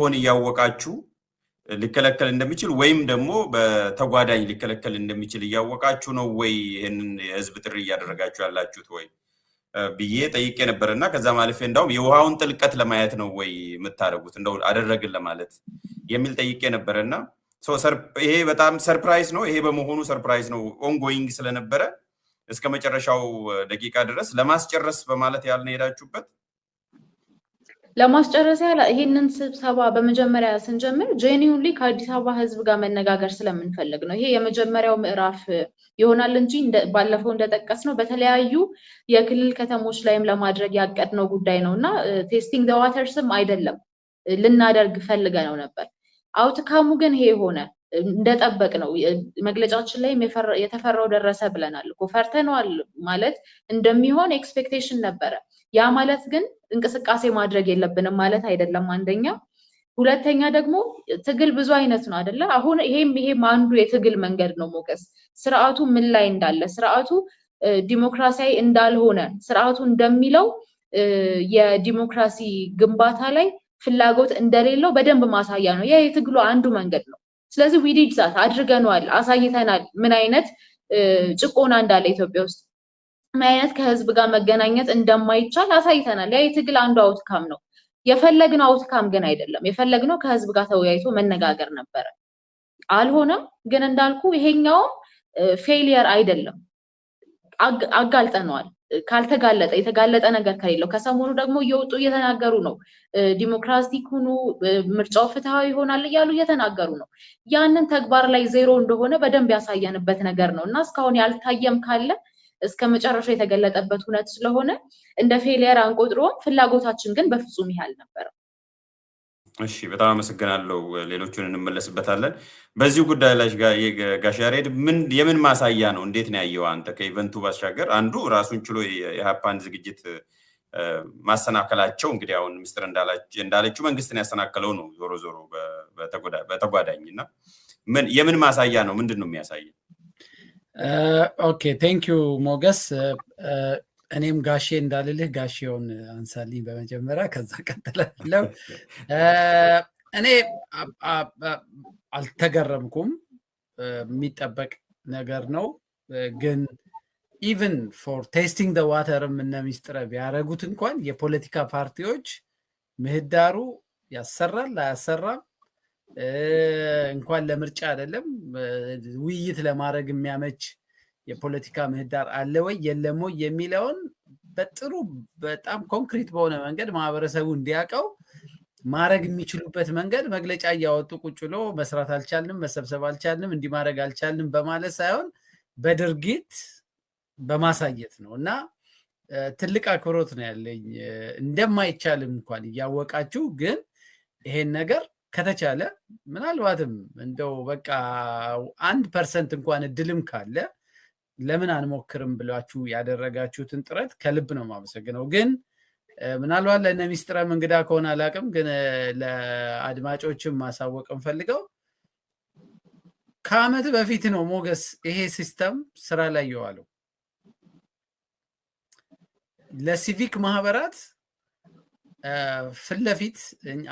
ሆን ያወቃችሁ ሊከለከል እንደሚችል ወይም ደግሞ በተጓዳኝ ሊከለከል እንደሚችል ያወቃችሁ ነው ወይ ይሄንን የህዝብ ጥሪ እያደረጋችሁ ያላችሁት ወይ ብዬ ጠይቄ ነበርና ከዛ ማለፌ እንደውም የውሃውን ጥልቀት ለማየት ነው ወይ የምታደርጉት እንደው አደረግን ለማለት የሚል ጠይቄ ነበርና ይሄ በጣም ሰርፕራይዝ ነው። ይሄ በመሆኑ ሰርፕራይዝ ነው። ኦንጎይንግ ስለነበረ እስከ መጨረሻው ደቂቃ ድረስ ለማስጨረስ በማለት ያልነ ሄዳችሁበት ለማስጨረስ ያለ ይሄንን ስብሰባ በመጀመሪያ ስንጀምር ጄኒውንሊ ከአዲስ አበባ ህዝብ ጋር መነጋገር ስለምንፈልግ ነው። ይሄ የመጀመሪያው ምዕራፍ ይሆናል እንጂ ባለፈው እንደጠቀስነው በተለያዩ የክልል ከተሞች ላይም ለማድረግ ያቀድነው ጉዳይ ነውና ቴስቲንግ ዘ ዋተርስም አይደለም ልናደርግ ፈልገነው ነበር። አውትካሙ ግን ይሄ ሆነ እንደጠበቅ ነው። መግለጫችን ላይ የተፈራው ደረሰ ብለናል እኮ ፈርተነዋል ማለት እንደሚሆን ኤክስፔክቴሽን ነበረ። ያ ማለት ግን እንቅስቃሴ ማድረግ የለብንም ማለት አይደለም። አንደኛ፣ ሁለተኛ ደግሞ ትግል ብዙ አይነት ነው አይደለ? አሁን ይሄም አንዱ የትግል መንገድ ነው። ሞገስ ስርዓቱ ምን ላይ እንዳለ ስርዓቱ ዲሞክራሲያዊ እንዳልሆነ ስርዓቱ እንደሚለው የዲሞክራሲ ግንባታ ላይ ፍላጎት እንደሌለው በደንብ ማሳያ ነው። ያ የትግሉ አንዱ መንገድ ነው። ስለዚህ ዊዲድ ዛት አድርገናል፣ አሳይተናል ምን አይነት ጭቆና እንዳለ ኢትዮጵያ ውስጥ ምን አይነት ከህዝብ ጋር መገናኘት እንደማይቻል አሳይተናል። ያ የትግል አንዱ አውትካም ነው። የፈለግነው አውትካም ግን አይደለም። የፈለግነው ከህዝብ ጋር ተወያይቶ መነጋገር ነበረ። አልሆነም። ግን እንዳልኩ ይሄኛው ፌሊየር አይደለም። አጋልጠነዋል። ካልተጋለጠ የተጋለጠ ነገር ከሌለው ከሰሞኑ ደግሞ እየወጡ እየተናገሩ ነው። ዲሞክራቲክ ሁኑ፣ ምርጫው ፍትሃዊ ይሆናል እያሉ እየተናገሩ ነው። ያንን ተግባር ላይ ዜሮ እንደሆነ በደንብ ያሳየንበት ነገር ነው እና እስካሁን ያልታየም ካለ እስከ መጨረሻው የተገለጠበት ሁነት ስለሆነ እንደ ፌሊየር አንቆጥሮም። ፍላጎታችን ግን በፍጹም ይሄ አልነበረም። እሺ፣ በጣም አመሰግናለሁ። ሌሎቹን እንመለስበታለን። በዚህ ጉዳይ ላይ ጋሽ ያሬድ የምን ማሳያ ነው? እንዴት ነው ያየው አንተ? ከኢቨንቱ ባሻገር አንዱ ራሱን ችሎ የኢሃፓን ዝግጅት ማሰናከላቸው እንግዲህ አሁን ሚኒስትር እንዳለችው መንግስትን ያሰናከለው ነው ዞሮ ዞሮ በተጓዳኝ እና የምን ማሳያ ነው? ምንድን ነው የሚያሳየው? ኦኬ ቴንክ ዩ ሞገስ። እኔም ጋሼ እንዳልልህ ጋሼውን አንሳልኝ በመጀመሪያ ከዛ ቀጥላለሁ። እኔ አልተገረምኩም፣ የሚጠበቅ ነገር ነው። ግን ኢቭን ፎር ቴስቲንግ ደ ዋተርም እነ ሚስጥረ ቢያደርጉት እንኳን የፖለቲካ ፓርቲዎች ምህዳሩ ያሰራል አያሰራም እንኳን ለምርጫ አይደለም ውይይት ለማድረግ የሚያመች የፖለቲካ ምህዳር አለ ወይ የለም ወይ የሚለውን በጥሩ በጣም ኮንክሪት በሆነ መንገድ ማህበረሰቡ እንዲያውቀው ማድረግ የሚችሉበት መንገድ መግለጫ እያወጡ ቁጭ ብሎ መስራት አልቻልንም፣ መሰብሰብ አልቻልንም፣ እንዲህ ማድረግ አልቻልንም በማለት ሳይሆን በድርጊት በማሳየት ነው እና ትልቅ አክብሮት ነው ያለኝ። እንደማይቻልም እንኳን እያወቃችሁ ግን ይሄን ነገር ከተቻለ ምናልባትም እንደው በቃ 1% እንኳን እድልም ካለ ለምን አንሞክርም ብላችሁ ያደረጋችሁትን ጥረት ከልብ ነው የማመሰግነው። ግን ምናልባት ለእነ ሚስጥረም እንግዳ ከሆነ አላውቅም፣ ግን ለአድማጮችም ማሳወቅ እንፈልገው ከዓመት በፊት ነው ሞገስ ይሄ ሲስተም ስራ ላይ የዋለው። ለሲቪክ ማህበራት ፊት ለፊት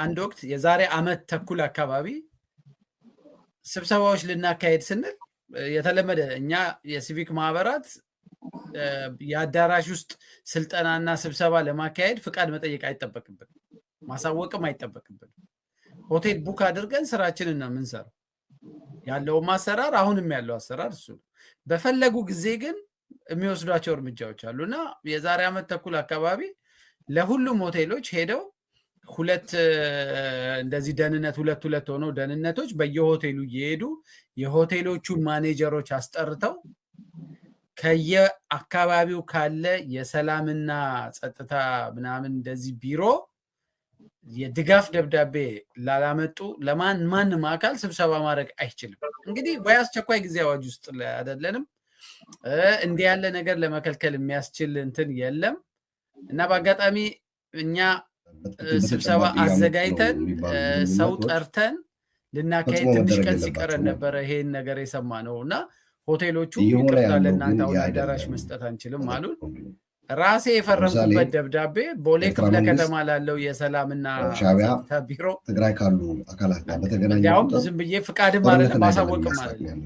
አንድ ወቅት የዛሬ ዓመት ተኩል አካባቢ ስብሰባዎች ልናካሄድ ስንል የተለመደ እኛ የሲቪክ ማህበራት የአዳራሽ ውስጥ ስልጠናና ስብሰባ ለማካሄድ ፍቃድ መጠየቅ አይጠበቅብን፣ ማሳወቅም አይጠበቅብን። ሆቴል ቡክ አድርገን ስራችንን ነው የምንሰራው። ያለው አሰራር አሁንም ያለው አሰራር እሱ ነው። በፈለጉ ጊዜ ግን የሚወስዷቸው እርምጃዎች አሉና የዛሬ ዓመት ተኩል አካባቢ ለሁሉም ሆቴሎች ሄደው እንደዚህ ደህንነት ሁለት ሆነው ደህንነቶች በየሆቴሉ እየሄዱ የሆቴሎቹን ማኔጀሮች አስጠርተው ከየአካባቢው ካለ የሰላምና ጸጥታ ምናምን እንደዚህ ቢሮ የድጋፍ ደብዳቤ ላላመጡ ማንም አካል ስብሰባ ማድረግ አይችልም። እንግዲህ በአስቸኳይ ጊዜ አዋጅ ውስጥ አይደለንም። እንዲህ ያለ ነገር ለመከልከል የሚያስችል እንትን የለም እና በአጋጣሚ እኛ ስብሰባ አዘጋጅተን ሰው ጠርተን ልናካሄድ ትንሽ ቀን ሲቀረን ነበረ ይሄን ነገር የሰማነው እና ሆቴሎቹ ይቅርታ ለእናንተ አሁን አዳራሽ መስጠት አንችልም አሉን። ራሴ የፈረምኩበት ደብዳቤ ቦሌ ክፍለ ከተማ ላለው የሰላምና ጸጥታ ቢሮ ትግራይ ካሉ አካላት ጋር በተገናኘ ያውም ዝም ብዬ ፍቃድም አይደለም ማሳወቅም አይደለም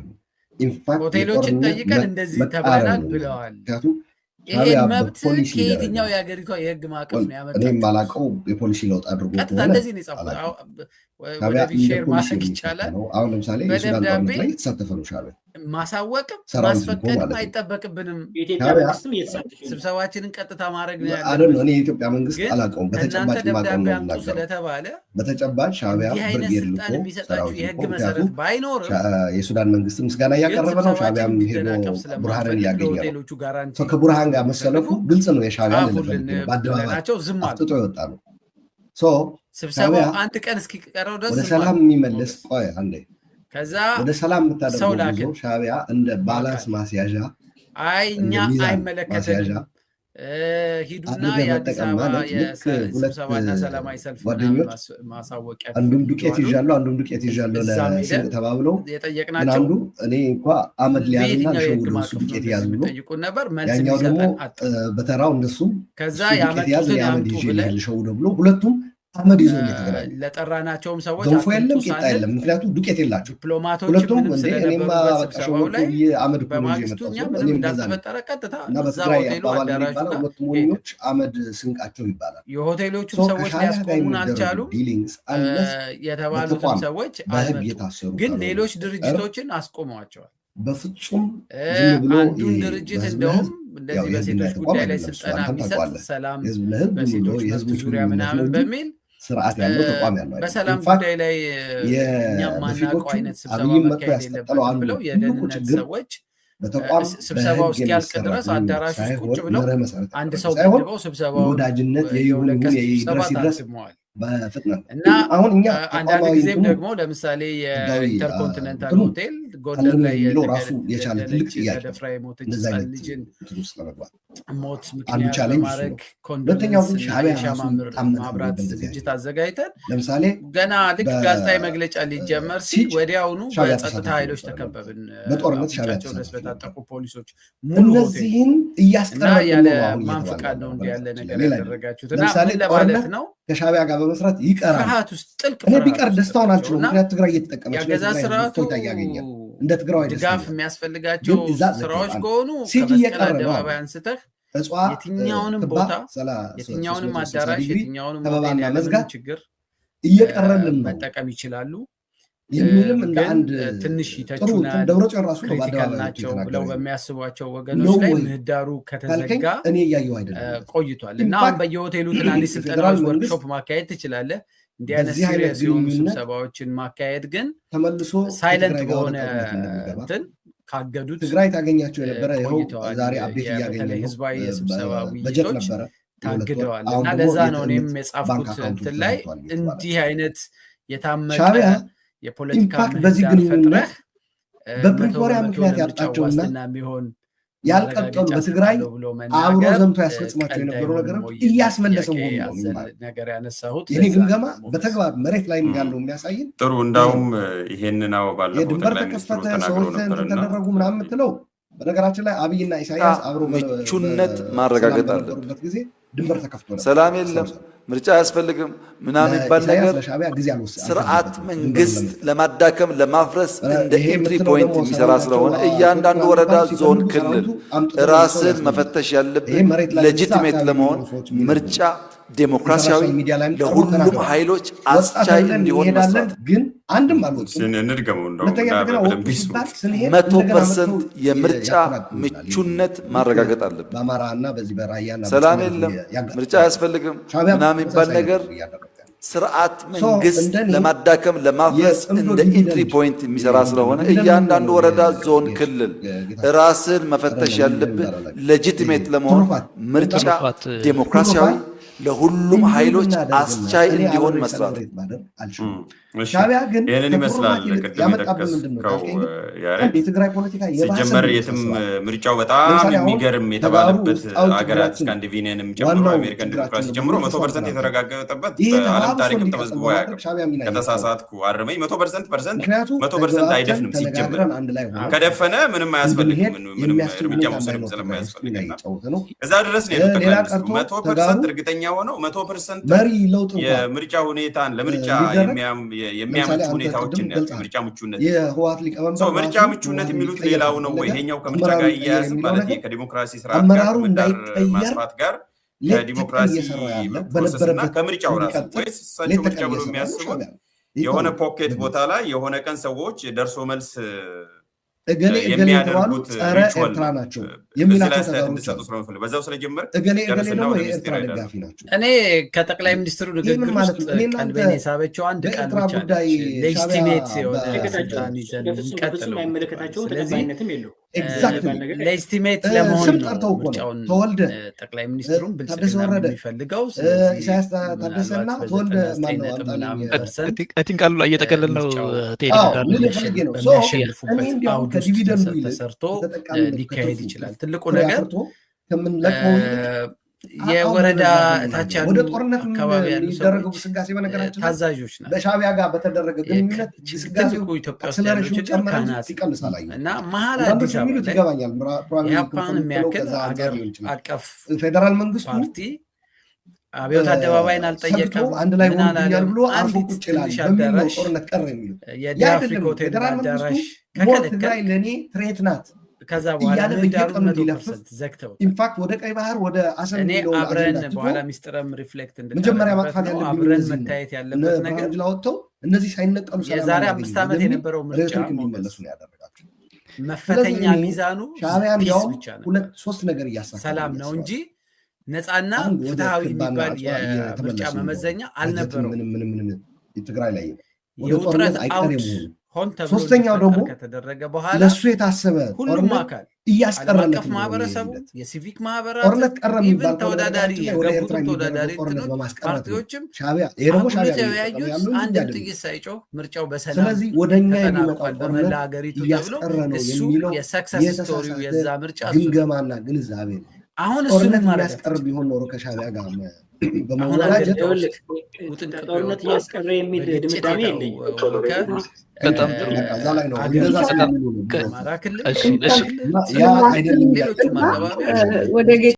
ሆቴሎችን ጠይቀን እንደዚህ ተብለናል ብለዋል። ይሄ መብት ከየትኛው የሀገሪቷ የህግ ማዕቀፍ ነው ያመጣው? እኔ የማላውቀው የፖሊሲ ለውጥ አድርጎ ቀጥታ እንደዚህ ነው የጻፉት። ወደፊት ሼር ማድረግ ይቻላል። አሁን ለምሳሌ የሱዳን ጦርነት ላይ የተሳተፈ ነው ሻዕቢያ። ማሳወቅም ማስፈቀድም አይጠበቅብንም። ስብሰባችንን ቀጥታ ማድረግ ነው ያለው። እኔ የኢትዮጵያ መንግስት አላውቀውም፣ በተጨባጭ ደብዳቤ አምጡ ስለተባለ በተጨባጭ ሻዕቢያ ብርጌድ ልኮ የሚሰጣችሁ የህግ መሰረት ባይኖርም የሱዳን መንግስት ምስጋና እያቀረበ ነው። ሻዕቢያም ሄዶ ቡርሃንን እያገኘ ነው። ከቡርሃን ጋር መሰለፉ ግልጽ ነው። የሻዕቢያ በአደባባይ አፍጥጦ የወጣ ነው። ስብሰባው አንድ ቀን እስኪቀረው ድረስ ወደ ሰላም የሚመልስ ቆይ አንዴ ከዛ ወደ ሰላም የምታደርገው ሻዕቢያ እንደ ባላንስ ማስያዣ እኛ አይመለከተንም ሂዱና የአዲስ አበባ የስብሰባና ሰላማዊ ሰልፍ ማሳወቂያ አንዱም ዱቄት ይዣለሁ አንዱም ዱቄት ይዣለሁ ለስንቅ ተባብለው የጠየቅናቸው አንዱ እኔ እንኳ አመድ ሊያዝና ሸውዱ ዱቄት ያዝ ብሎ ጠይቁን ነበር። መልስ ያኛው ደግሞ በተራው እንደሱ ከዛ ያመጡትን ያምጡ ብለን ሸውዱ ብሎ ሁለቱም አመድ ይዞ እየተገናኙ ለጠራናቸውም ሰዎች ገንፎ የለም ቂጣ የለም። ምክንያቱም ዱቄት የላቸው ዲፕሎማቶች ሁለቱም ምንም ስለነበሩበት ስብሰባው ላይ አመድ በማግስቱ እኛ ምንም እንዳልተፈጠረ ቀጥታ እና በትግራይ አባባል የሚባለው ሁለት ሞኞች አመድ ስንቃቸው ይባላል። የሆቴሎቹ ሰዎች ሊያስቆሙን አልቻሉም የተባሉትን ሰዎች አልመጡም፣ ግን ሌሎች ድርጅቶችን አስቆመዋቸዋል። በፍጹም አንዱን ድርጅት እንደውም እንደዚህ በሴቶች ጉዳይ ላይ ስልጠና የሚሰጥ ሰላም በሴቶች መብት ዙሪያ ምናምን በሚል ስርዓት ያለው ተቋም ያለው በሰላም ጉዳይ ላይ እኛም ማናውቀው አይነት ስብሰባ መካሄድ የለበትም ብለው የደህንነት ሰዎች ስብሰባው እስኪያልቅ ድረስ አዳራሽ ውስጥ ቁጭ ብለው አንድ ሰው ገድበው ስብሰባው ወዳጅነት የይሁን የይድረስ ታድመዋል። በፍጥነት እና አሁን እኛ አንዳንድ ጊዜም ደግሞ ለምሳሌ የኢንተርኮንቲኔንታል ሆቴል ጎንደር ላይ የቻለ ትልቅ ተደፍራ የሞተች ልጅን ሞት ምክንያት በማድረግ ሻማ ማብራት ዝግጅት አዘጋጅተን ለምሳሌ ገና ልክ ጋዜጣዊ መግለጫ ሊጀመር ሲል ወዲያውኑ በጸጥታ ኃይሎች ተከበብን። በጦርነት ሻዕቢያ ድረስ በታጠቁ ፖሊሶች እነዚህን እያስቀረቡ ያለ ማን ፈቃድ ነው እንዲህ ያለ ነገር ያደረጋችሁት? እና ምን ለማለት ነው ከሻዕቢያ ጋር በመስራት ይቀራል። እኔ ቢቀር ደስታውን አልችልም። ምክንያት ትግራይ እየተጠቀመች ያገዛ ስርዓቱ እንደ ትግራይ ድጋፍ የሚያስፈልጋቸው ስራዎች ከሆኑ ከመስቀል አደባባይ አንስተህ የትኛውንም ቦታ የትኛውንም አዳራሽ የትኛውንም ሆቴል ያለምንም ችግር እየቀረልን መጠቀም ይችላሉ የሚልም እንደ አንድ ትንሽ ይተቹናል፣ ክሪቲካል ናቸው ብለው በሚያስቧቸው ወገኖች ላይ ምህዳሩ ከተዘጋ እኔ እያየሁ አይደለም ቆይቷል። እና አሁን በየሆቴሉ ትናንሽ ስልጠናዎች ወርክሾፕ ማካሄድ ትችላለህ። እንዲህ አይነት ሲሪየስ የሆኑ ስብሰባዎችን ማካሄድ ግን ተመልሶ ሳይለንት በሆነ እንትን ካገዱት ትግራይ ታገኛቸው የነበረ ዛሬ አቤት እያገኘ ህዝባዊ የስብሰባ ውይይቶች ታግደዋል። እና ለዛ ነው እኔም የጻፍኩት እንትን ላይ እንዲህ አይነት የታመቀ የፖለቲካ ምህዳር ፈጥረህ በፕሪቶሪያ ምክንያት ያጣቸውና የሚሆን ያልቀጠሉ በትግራይ አብሮ ዘምቶ ያስፈጽማቸው የነበሩ ነገሮች እያስመለሰው ነገር ያነሳሁት የኔ ግምገማ በተግባር መሬት ላይ ያለው የሚያሳይን ጥሩ። እንዳውም ይሄንን ባለፈው የድንበር ተከፈተ ሰዎች ተደረጉ ምናምን የምትለው በነገራችን ላይ አብይና ኢሳያስ አብሮ ምቹነት ማረጋገጥ አለበት ጊዜ ድንበር ተከፍቶ ሰላም የለም ምርጫ አያስፈልግም ምናምን ይባል ነገር ስርዓት መንግስት ለማዳከም ለማፍረስ እንደ ኤንትሪ ፖይንት የሚሰራ ስለሆነ እያንዳንዱ ወረዳ፣ ዞን፣ ክልል ራስን መፈተሽ ያለብን ሌጂቲሜት ለመሆን ምርጫ ዴሞክራሲያዊ ለሁሉም ኃይሎች አስቻይ እንዲሆን መስራት ግን አንድም አልወጡም። 100% የምርጫ ምቹነት ማረጋገጥ አለብን። ሰላም የለም ምርጫ አያስፈልግም ምናምን የሚባል ነገር ስርዓት መንግስት ለማዳከም ለማፍረስ እንደ ኢንትሪ ፖይንት የሚሰራ ስለሆነ እያንዳንዱ ወረዳ፣ ዞን፣ ክልል ራስን መፈተሽ ያለብን ሌጂቲሜት ለመሆን ምርጫ ዴሞክራሲያዊ ለሁሉም ኃይሎች አስቻይ እንዲሆን መስራት። ሻዕቢያ ግን ይህንን ይመስላል። ቅድም የትግራይ ፖለቲካ ሲጀመር የትም ምርጫው በጣም የሚገርም የተባለበት ሀገራት ስካንዲቪኒየንም ጨምሮ አሜሪካን ዲሞክራሲ ጨምሮ 100% የተረጋገጠበት በዓለም ታሪክም ተመዝግቦ አያውቅም። ከተሳሳትኩ አርመኝ 100% አይደፍንም። ሲጀመር ከደፈነ ምንም አያስፈልግም፣ ምንም እርምጃ መውሰድም ስለማያስፈልግና እዛ ድረስ ነው የጠቅላይ ሚኒስትሩ 100% እርግጠኛ ሆነው 100% የምርጫ ሁኔታን ለምርጫ የሚያመቹ ሁኔታዎችን ምርጫ ምቹነት ምርጫ ምቹነት የሚሉት ሌላው ነው ወይ? ይሄኛው ከምርጫ ጋር እያያዝ ማለት ከዲሞክራሲ ስርዓት ጋር ምህዳር ማስፋት ጋር ከዲሞክራሲ ፕሮሰስና ከምርጫው ራሱ ወይስ እሳቸው ምርጫ ብሎ የሚያስቡት የሆነ ፖኬት ቦታ ላይ የሆነ ቀን ሰዎች ደርሶ መልስ እገሌ የሚያደርጉት ጸረ ኤርትራ ናቸው የሚላቸው ነገሮች በዛው ስለጀመረ እገሌ ደግሞ የኤርትራ ደጋፊ ናቸው። እኔ ከጠቅላይ ሚኒስትሩ ንግግር ውስጥ ቀልቤን የሳበችው አንድ ቃል ብቻ ነች። ሌጂቲሜት የሆነ ስልጣን ይዘን የሚቀጥለው ሌጂቲሜት ለመሆን ነው ምርጫውን ጠቅላይ ሚኒስትሩን ብልጽግና የሚፈልገው። ኢሳያስ ታደሰና ተወልደ ቃሉ ላይ እየጠቀለል ነው ተሰርቶ ሊካሄድ ይችላል። ትልቁ ነገር የወረዳ ታች ያሉ አካባቢ ያሉ ሰዎች ታዛዦች ናቸው። በሻዕቢያ ጋር በተደረገ ግንኙነት ትልቁ ኢትዮጵያ ውስጥ ያለው ችግር ካህናት እና መሀል አዲስ አበባ ላይ ኢህአፓን የሚያክል ሀገር አቀፍ ፌዴራል መንግስቱ ፓርቲ አብዮት አደባባይን አልጠየቀም። አንድ ላይ ሆኖኛል ብሎ አርፎ ቁጭ ይላል በሚል ነው ጦርነት ቀረ የሚሉ የአፍሪካ ሆቴል አዳራሽ ከከለከለ ለእኔ ትሬት ናት። ከዛ በኋላ ምህዳሩን 100% ዘግተው ኢንፋክት ወደ ቀይ ባህር ወደ አሰብ እኔ አብረን በኋላ ሚስጥረም ሪፍሌክት መጀመሪያ ማጥፋት ያለብን አብረን መታየት ያለበት ነገር ላወጣው እነዚህ ሳይነቀሉ የዛሬ 5 ዓመት የነበረው ምርጫ የሚመለሱ ነው ያደረጋቸው። መፈተኛ ሚዛኑ ሻዕቢያ እንዲያውም 2-3 ነገር እያሳካ ሰላም ነው እንጂ ነፃና ፍትሃዊ የሚባል የምርጫ መመዘኛ አልነበረው። ትግራይ ላይ የውጥረት አውድ ሆን ተብሎ ሶስተኛው ደግሞ ከተደረገ በኋላ ለሱ የታሰበ ሁሉም አካል እያስቀረለ አቀፍ ማህበረሰቡ የሲቪክ ማህበራት ኢቭን ተወዳዳሪ የገቡት ተወዳዳሪ ፓርቲዎችም ሻዕቢያ የሮሞ ሻዕቢያ አንድ ጥይት ሳይጮህ ምርጫው በሰላም ስለዚህ ወደኛ የሚመጣው በመላ ሀገሪቱ ተብሎ እሱ የሰክሰስ ስቶሪው የዛ ምርጫ ግምገማና ግንዛቤ አሁን እሱን የሚያስቀር ቢሆን ኖሮ ከሻዕቢያ ጋር በመወራጀት ጦርነት እያስቀረ የሚል ድምዳሜ የለኝም። በጣም እዛ ላይ ነው እንደዛ ስለሚሉ ነው ማራክል ያ አይደለም ሌሎችም አካባቢ ወደ